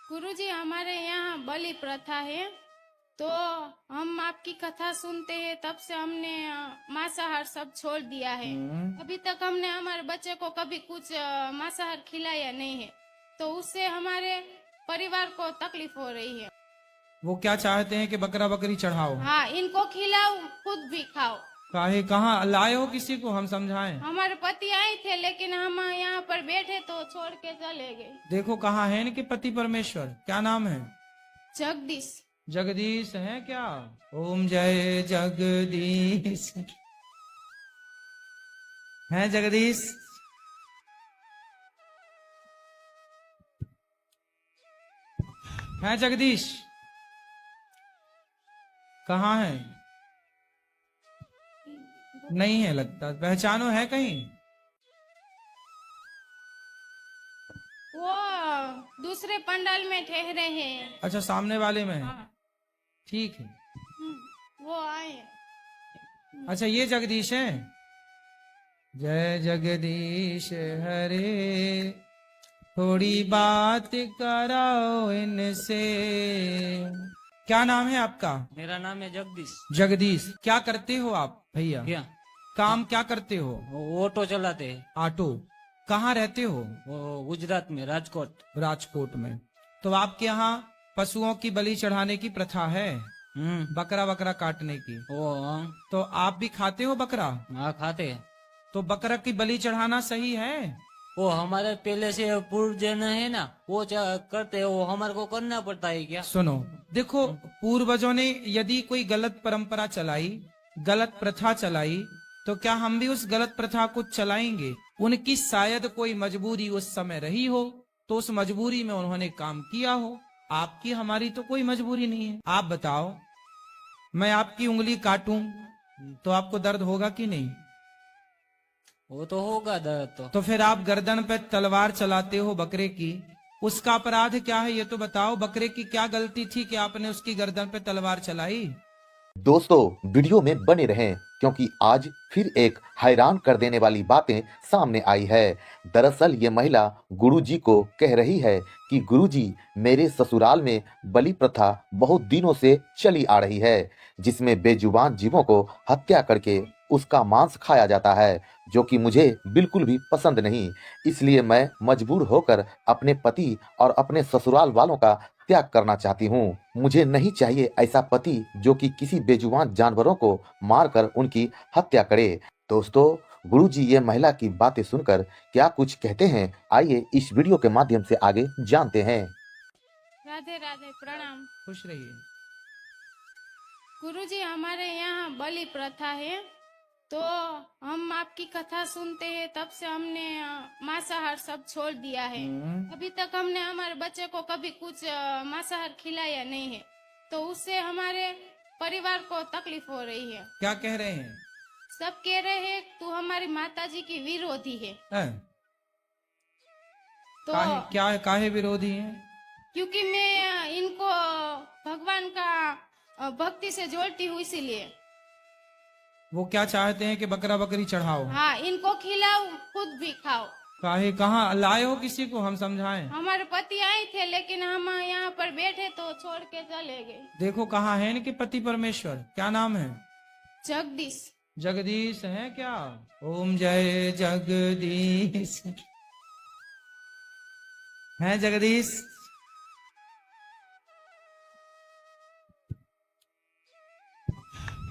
गुरुजी, हमारे यहाँ बलि प्रथा है, तो हम आपकी कथा सुनते हैं, तब से हमने मांसाहार सब छोड़ दिया है। अभी तक हमने हमारे बच्चे को कभी कुछ मांसाहार खिलाया नहीं है, तो उससे हमारे परिवार को तकलीफ हो रही है। वो क्या चाहते हैं कि बकरा बकरी चढ़ाओ? हाँ, इनको खिलाओ, खुद भी खाओ। काहे, कहाँ लाए हो? किसी को हम समझाएं? हमारे पति आए थे, लेकिन हम यहाँ पर बैठे तो छोड़ के चले गए। देखो कहाँ है इनके पति परमेश्वर, क्या नाम है? जगदीश। जगदीश है क्या? ओम जय जगदीश। है जगदीश? है जगदीश? कहाँ है? नहीं है लगता, पहचानो है कहीं? वो दूसरे पंडाल में ठहरे हैं। अच्छा, सामने वाले में है। हाँ। ठीक है। वो आए। अच्छा, ये जगदीश है। जय जगदीश हरे, थोड़ी बात कराओ इनसे। क्या नाम है आपका? मेरा नाम है जगदीश। जगदीश, क्या करते हो आप भैया? क्या? काम क्या करते हो? वो ऑटो चलाते हैं। ऑटो। कहाँ रहते हो? वो गुजरात में, राजकोट। राजकोट में। तो आपके यहाँ पशुओं की बलि चढ़ाने की प्रथा है, बकरा बकरा काटने की। वो हाँ। तो आप भी खाते हो बकरा? हाँ, खाते हैं। तो बकरा की बलि चढ़ाना सही है? वो हमारे पहले से पूर्वजन है ना, वो करते हैं, वो हमारे को करना पड़ता है क्या? सुनो, देखो, पूर्वजों ने यदि कोई गलत परंपरा चलाई, गलत प्रथा चलाई, तो क्या हम भी उस गलत प्रथा को चलाएंगे? उनकी शायद कोई मजबूरी उस समय रही हो, तो उस मजबूरी में उन्होंने काम किया हो। आपकी हमारी तो कोई मजबूरी नहीं है। आप बताओ, मैं आपकी उंगली काटूं तो आपको दर्द होगा कि नहीं? वो तो होगा दर्द तो फिर आप गर्दन पे तलवार चलाते हो बकरे की, उसका अपराध क्या है ये तो बताओ। बकरे की क्या गलती थी कि आपने उसकी गर्दन पे तलवार चलाई? दोस्तों, वीडियो में बने रहें क्योंकि आज फिर एक हैरान कर देने वाली बातें सामने आई है। दरअसल ये महिला गुरुजी को कह रही है कि गुरुजी, मेरे ससुराल में बलि प्रथा बहुत दिनों से चली आ रही है, जिसमें बेजुबान जीवों को हत्या करके उसका मांस खाया जाता है, जो कि मुझे बिल्कुल भी पसंद नहीं। इसलिए मैं मजबूर होकर अपने पति और अपने ससुराल वालों का त्याग करना चाहती हूँ। मुझे नहीं चाहिए ऐसा पति जो कि किसी बेजुबान जानवरों को मारकर उनकी हत्या करे। दोस्तों, गुरुजी ये महिला की बातें सुनकर क्या कुछ कहते हैं, आइए इस वीडियो के माध्यम से आगे जानते हैं। राधे राधे, प्रणाम। खुश रहिए। गुरुजी, हमारे यहाँ बलि प्रथा है, तो हम आपकी कथा सुनते हैं, तब से हमने मांसाहार सब छोड़ दिया है। अभी तक हमने हमारे बच्चे को कभी कुछ मांसाहार खिलाया नहीं है, तो उससे हमारे परिवार को तकलीफ हो रही है। क्या कह रहे हैं? सब कह रहे हैं तू हमारी माताजी की विरोधी है। तो काहे विरोधी हैं? क्योंकि मैं इनको भगवान का भक्ति से जोड़ती हूँ, इसीलिए। वो क्या चाहते हैं कि बकरा बकरी चढ़ाओ? हाँ, इनको खिलाओ, खुद भी खाओ। काहे, कहाँ लाए हो? किसी को हम समझाएं? हमारे पति आए थे, लेकिन हम यहाँ पर बैठे तो छोड़ के चले गए। देखो कहाँ है इनके पति परमेश्वर, क्या नाम है? जगदीश। जगदीश है क्या? ओम जय जगदीश। है जगदीश?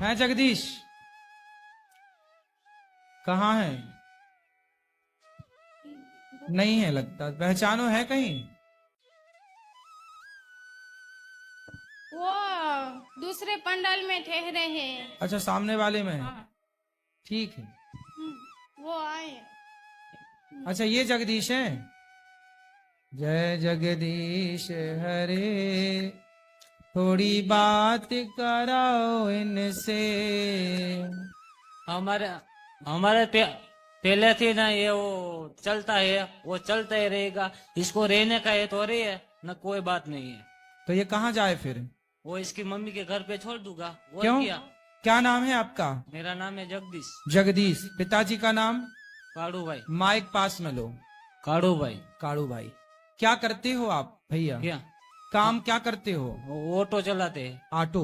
है जगदीश? कहाँ है? नहीं है लगता, पहचानो है कहीं? वो दूसरे पंडाल में ठहरे हैं। अच्छा, सामने वाले में है। हाँ। ठीक है। वो आए। अच्छा, ये जगदीश है। जय जगदीश हरे, थोड़ी बात कराओ इनसे। हमारे हमारे पहले थी ना, ये वो चलता है, वो चलता ही रहेगा। इसको रहने का है तो रही है, न कोई बात नहीं है। तो ये कहाँ जाए फिर? वो इसकी मम्मी के घर पे छोड़ दूंगा। और क्यों? क्या नाम है आपका? मेरा नाम है जगदीश। जगदीश। पिताजी का नाम? काड़ू भाई। माइक पास में लो। काड़ू भाई। काड़ू भाई। क्या करते हो आप भैया? क्या? काम क्या करते हो? वो ऑटो चलाते हैं। ऑटो।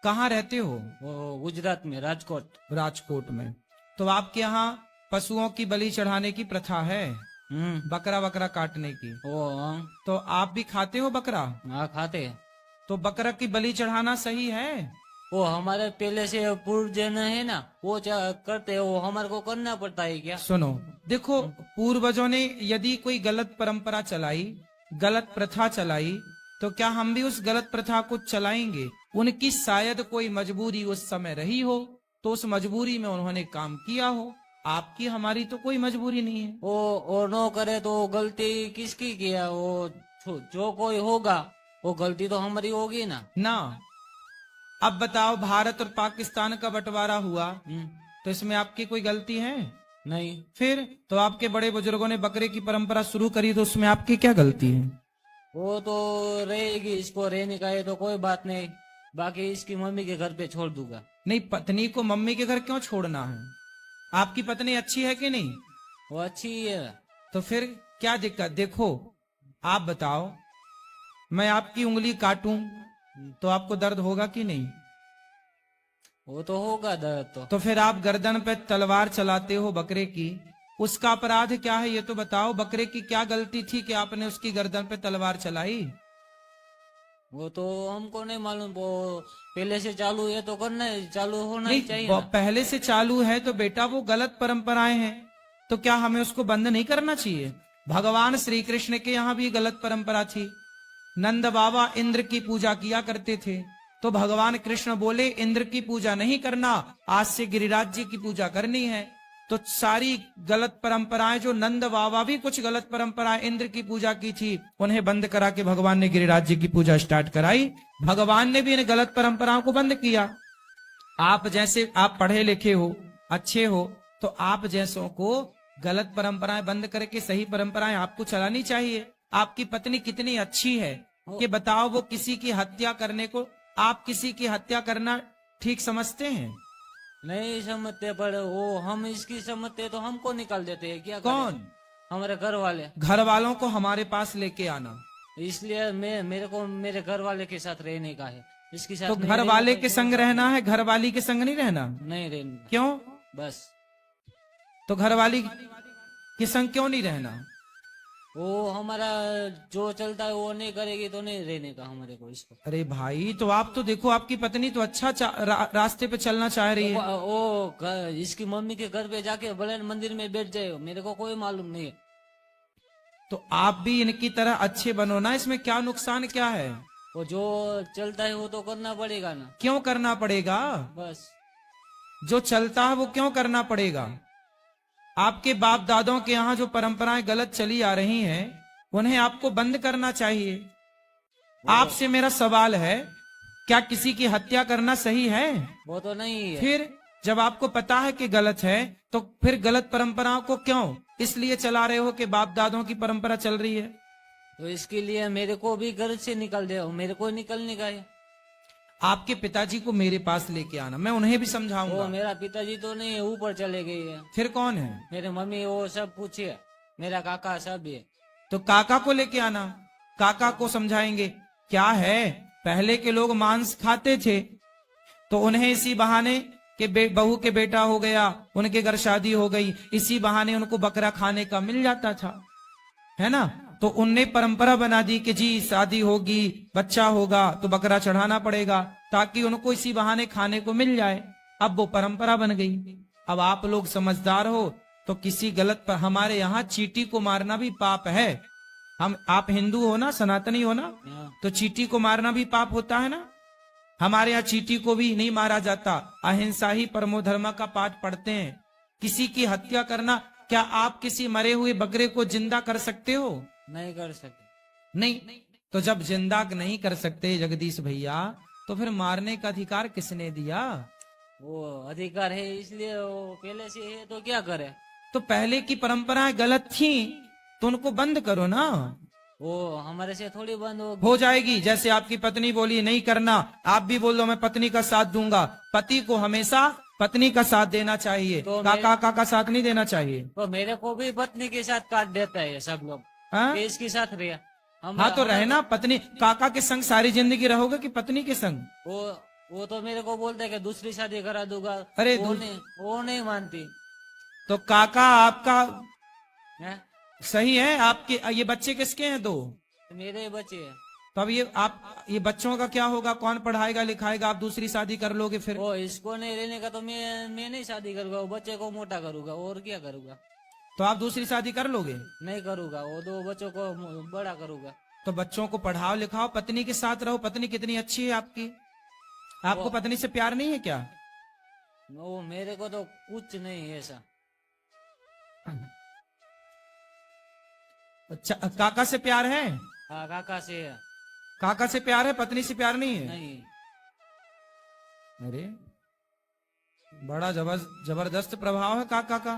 कहाँ रहते हो? वो गुजरात में, राजकोट। राजकोट में। तो आपके यहाँ पशुओं की बलि चढ़ाने की प्रथा है, बकरा वकरा काटने की। वो हाँ तो आप भी खाते हो बकरा? हाँ, खाते हैं। तो बकरा की बलि चढ़ाना सही है? वो हमारे पहले से पूर्वजन है ना, वो करते हैं, वो हमारे को करना पड़ता है क्या? सुनो, देखो, पूर्वजों ने यदि कोई गलत परंपरा चलाई, गलत प्रथा चलाई, तो क्या हम भी उस गलत प्रथा को चलाएंगे? उनकी शायद कोई मजबूरी उस समय रही हो, तो उस मजबूरी में उन्होंने काम किया हो। आपकी हमारी तो कोई मजबूरी नहीं है। वो नो करे तो गलती किसकी किया? वो जो कोई होगा वो गलती तो हमारी होगी ना। ना। अब बताओ, भारत और पाकिस्तान का बंटवारा हुआ, तो इसमें आपकी कोई गलती है? नहीं। फिर तो आपके बड़े बुजुर्गों ने बकरे की परंपरा शुरू करी, तो उसमें आपकी क्या गलती है? वो तो रहेगी, इसको रहने का है तो कोई बात नहीं, बाकी इसकी मम्मी के घर पे छोड़ दूंगा। नहीं, पत्नी को मम्मी के घर क्यों छोड़ना है? आपकी पत्नी अच्छी है कि नहीं? वो अच्छी है। तो फिर क्या दिक्कत? देखो, आप बताओ, मैं आपकी उंगली काटूं तो आपको दर्द होगा कि नहीं? वो तो होगा दर्द तो फिर आप गर्दन पे तलवार चलाते हो बकरे की, उसका अपराध क्या है ये तो बताओ। बकरे की क्या गलती थी कि आपने उसकी गर्दन पे तलवार चलाई? वो तो हमको नहीं मालूम, वो पहले से चालू है तो करना चालू होना ही नहीं, चाहिए वो ना। पहले से चालू है तो बेटा वो गलत परंपराएं हैं, तो क्या हमें उसको बंद नहीं करना चाहिए? भगवान श्री कृष्ण के यहाँ भी गलत परंपरा थी। नंद बाबा इंद्र की पूजा किया करते थे, तो भगवान कृष्ण बोले इंद्र की पूजा नहीं करना, आज से गिरिराज जी की पूजा करनी है। तो सारी गलत परंपराएं, जो नंद बाबा भी कुछ गलत परंपराएं इंद्र की पूजा की थी, उन्हें बंद करा के भगवान ने गिरिराज जी की पूजा स्टार्ट कराई। भगवान ने भी इन गलत परंपराओं को बंद किया। आप जैसे, आप पढ़े लिखे हो, अच्छे हो, तो आप जैसों को गलत परंपराएं बंद करके सही परंपराएं आपको चलानी चाहिए। आपकी पत्नी कितनी अच्छी है कि बताओ, वो किसी की हत्या करने को, आप किसी की हत्या करना ठीक समझते हैं? नहीं समझते, पर वो हम इसकी समझते तो हमको निकाल देते हैं क्या? कौन? करें? हमारे घर वाले। घर वालों को हमारे पास लेके आना। इसलिए मेरे को मेरे घर वाले के साथ रहने का है, इसके साथ तो नहीं घर रहने वाले का के है। संग रहना है, घर वाली के संग नहीं रहना। नहीं रहने का। क्यों? बस तो घर वाली के संग क्यों नहीं रहना? वो हमारा जो चलता है वो नहीं करेगी तो नहीं रहने का हमारे को इसको। अरे भाई, तो आप तो देखो, आपकी पत्नी तो अच्छा रास्ते पे चलना चाह रही है। इसकी मम्मी के घर पे जाके भले मंदिर में बैठ जाए, मेरे को कोई मालूम नहीं है। तो आप भी इनकी तरह अच्छे बनो ना, इसमें क्या नुकसान क्या है? वो जो चलता है वो तो करना पड़ेगा ना। क्यों करना पड़ेगा? बस जो चलता है वो क्यों करना पड़ेगा? आपके बाप दादों के यहाँ जो परंपराएं गलत चली आ रही हैं, उन्हें आपको बंद करना चाहिए। आपसे मेरा सवाल है, क्या किसी की हत्या करना सही है? वो तो नहीं है। फिर जब आपको पता है कि गलत है, तो फिर गलत परंपराओं को क्यों इसलिए चला रहे हो कि बाप दादों की परंपरा चल रही है? तो इसके लिए मेरे को भी घर से निकल दे, मेरे को निकलने का है। आपके पिताजी को मेरे पास लेके आना, मैं उन्हें भी वो समझाऊंगा। मेरा पिताजी तो नहीं है, ऊपर चले गए है। फिर कौन है? मेरे मम्मी वो सब पूछे, मेरा काका सब है। तो काका को लेके आना, काका को समझाएंगे। क्या है, पहले के लोग मांस खाते थे, तो उन्हें इसी बहाने के बहू के बेटा हो गया, उनके घर शादी हो गई, इसी बहाने उनको बकरा खाने का मिल जाता था, है ना? तो उनने परंपरा बना दी कि जी शादी होगी, बच्चा होगा तो बकरा चढ़ाना पड़ेगा, ताकि उनको इसी बहाने खाने को मिल जाए। अब वो परंपरा बन गई। अब आप लोग समझदार हो तो किसी गलत पर, हमारे यहाँ चींटी को मारना भी पाप है। आप हिंदू हो ना, सनातनी हो ना, तो चींटी को मारना भी पाप होता है ना। हमारे यहाँ चींटी को भी नहीं मारा जाता, अहिंसा ही परमो धर्म का पाठ पढ़ते हैं। किसी की हत्या करना, क्या आप किसी मरे हुए बकरे को जिंदा कर सकते हो? नहीं कर सके। नहीं। तो जब जिंदा नहीं कर सकते जगदीश भैया, तो फिर मारने का अधिकार किसने दिया? वो अधिकार है इसलिए वो पहले से है, तो क्या करे? तो पहले की परंपराएं गलत थी, तो उनको बंद करो ना। वो हमारे से थोड़ी बंद हो जाएगी। जैसे आपकी पत्नी बोली नहीं करना, आप भी बोल दो मैं पत्नी का साथ दूंगा। पति को हमेशा पत्नी का साथ देना चाहिए, तो काका का साथ नहीं देना चाहिए। तो मेरे को भी पत्नी के साथ काट देता है सब लोग। हाँ? इसके साथ रहा। हाँ तो रहना पत्नी काका के संग सारी जिंदगी रहोगे कि पत्नी के संग? वो तो मेरे को बोलते कि दूसरी शादी करा दूंगा। अरे वो नहीं मानती तो काका आपका है। सही है। आपके ये बच्चे किसके हैं? दो मेरे ही बच्चे हैं। तो अब ये बच्चों का क्या होगा? कौन पढ़ाएगा लिखाएगा? आप दूसरी शादी कर लोगे फिर? वो इसको नहीं रहने का तो मैं नहीं शादी करूंगा, वो बच्चे को मोटा करूंगा और क्या करूंगा। तो आप दूसरी शादी कर लोगे? नहीं करूंगा, वो दो बच्चों को बड़ा करूंगा। तो बच्चों को पढ़ाओ लिखाओ, पत्नी के साथ रहो। पत्नी कितनी अच्छी है आपकी। आपको पत्नी से प्यार नहीं है क्या? वो मेरे को तो कुछ नहीं है ऐसा। अच्छा, काका से प्यार है? हाँ काका से है। काका से प्यार है, पत्नी से प्यार नहीं है? नहीं। अरे बड़ा जबरदस्त प्रभाव है काका का।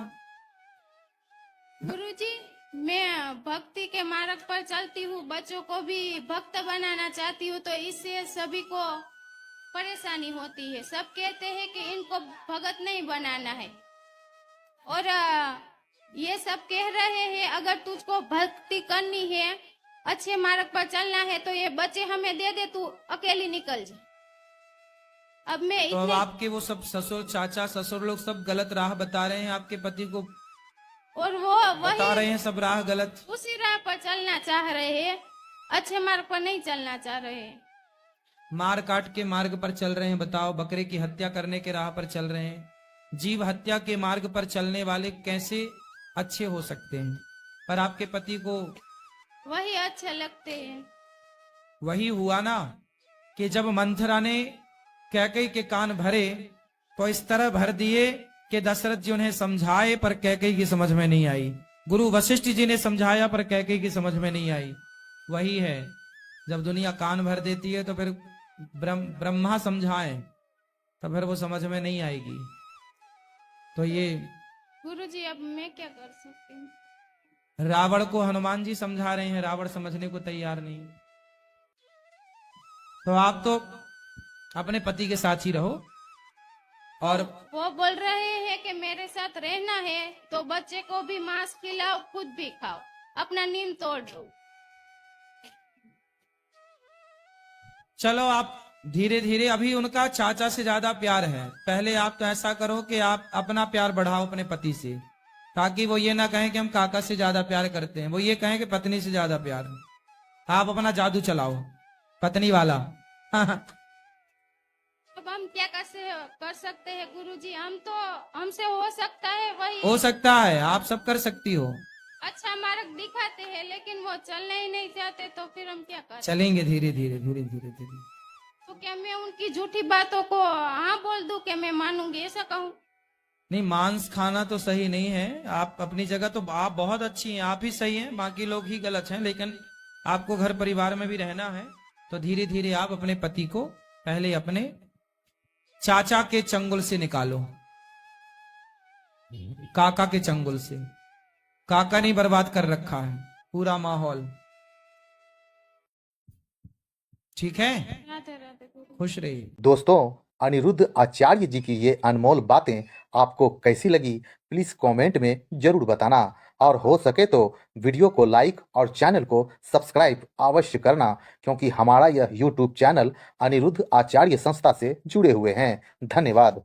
गुरुजी, मैं भक्ति के मार्ग पर चलती हूँ, बच्चों को भी भक्त बनाना चाहती हूँ, तो इससे सभी को परेशानी होती है। सब कहते हैं कि इनको भगत नहीं बनाना है, और ये सब कह रहे हैं अगर तुझको भक्ति करनी है, अच्छे मार्ग पर चलना है, तो ये बच्चे हमें दे दे, तू अकेली निकल जा। अब मैं तो अब आपके वो सब ससुर चाचा ससुर लोग सब गलत राह बता रहे हैं आपके पति को, और वो बता रहे वही हैं सब राह गलत। उसी राह पर चलना चाह रहे हैं, अच्छे मार्ग पर नहीं चलना चाह रहे हैं। मार काट के मार्ग पर चल रहे हैं। बताओ, बकरे की हत्या करने के राह पर चल रहे हैं। जीव हत्या के मार्ग पर चलने वाले कैसे अच्छे हो सकते हैं? पर आपके पति को वही अच्छे लगते हैं। वही हुआ ना कि जब मंथरा ने कैकेयी के कान भरे तो इस तरह भर दिए कि दशरथ जी उन्हें समझाए पर कैकेयी की समझ में नहीं आई। गुरु वशिष्ठ जी ने समझाया पर कैकेयी की समझ में नहीं आई। वही है, जब दुनिया कान भर देती है तो फिर ब्रह्मा समझाए तो फिर वो समझ में नहीं आएगी। तो ये गुरुजी, अब मैं क्या कर सकती हूँ? रावण को हनुमान जी समझा रहे हैं, रावण समझने को तैयार नहीं। तो आप तो अपने पति के साथ ही रहो। और वो बोल रहे हैं कि मेरे साथ रहना है तो बच्चे को भी मांस खिलाओ, खुद भी खाओ, अपना नींद तोड़ दो। चलो आप धीरे धीरे, अभी उनका चाचा से ज्यादा प्यार है। पहले आप तो ऐसा करो कि आप अपना प्यार बढ़ाओ अपने पति से, ताकि वो ये ना कहें कि हम काका से ज्यादा प्यार करते हैं, वो ये कहें कि पत्नी से ज्यादा प्यार है। आप अपना जादू चलाओ पत्नी वाला। अब हम क्या कर सकते हैं गुरुजी? हमसे हो सकता है वही हो सकता है, आप सब कर सकती हो। अच्छा मार्ग दिखाते हैं, लेकिन वो चलना ही नहीं चाहते, तो फिर हम क्या करें? चलेंगे धीरे धीरे धीरे धीरे धीरे। तो क्या मैं उनकी झूठी बातों को हाँ बोल दूं कि मैं मानूंगी, ऐसा कहूँ? नहीं, मांस खाना तो सही नहीं है। आप अपनी जगह तो आप बहुत अच्छी हैं, आप ही सही हैं, बाकी लोग ही गलत हैं, लेकिन आपको घर परिवार में भी रहना है। तो धीरे धीरे आप अपने पति को पहले अपने चाचा के चंगुल से निकालो, काका के चंगुल से। काका ने बर्बाद कर रखा है पूरा माहौल। ठीक है, राधे राधे गुरु। खुश रहिए। दोस्तों, अनिरुद्ध आचार्य जी की ये अनमोल बातें आपको कैसी लगी, प्लीज कमेंट में जरूर बताना, और हो सके तो वीडियो को लाइक और चैनल को सब्सक्राइब अवश्य करना, क्योंकि हमारा यह यूट्यूब चैनल अनिरुद्ध आचार्य संस्था से जुड़े हुए हैं। धन्यवाद।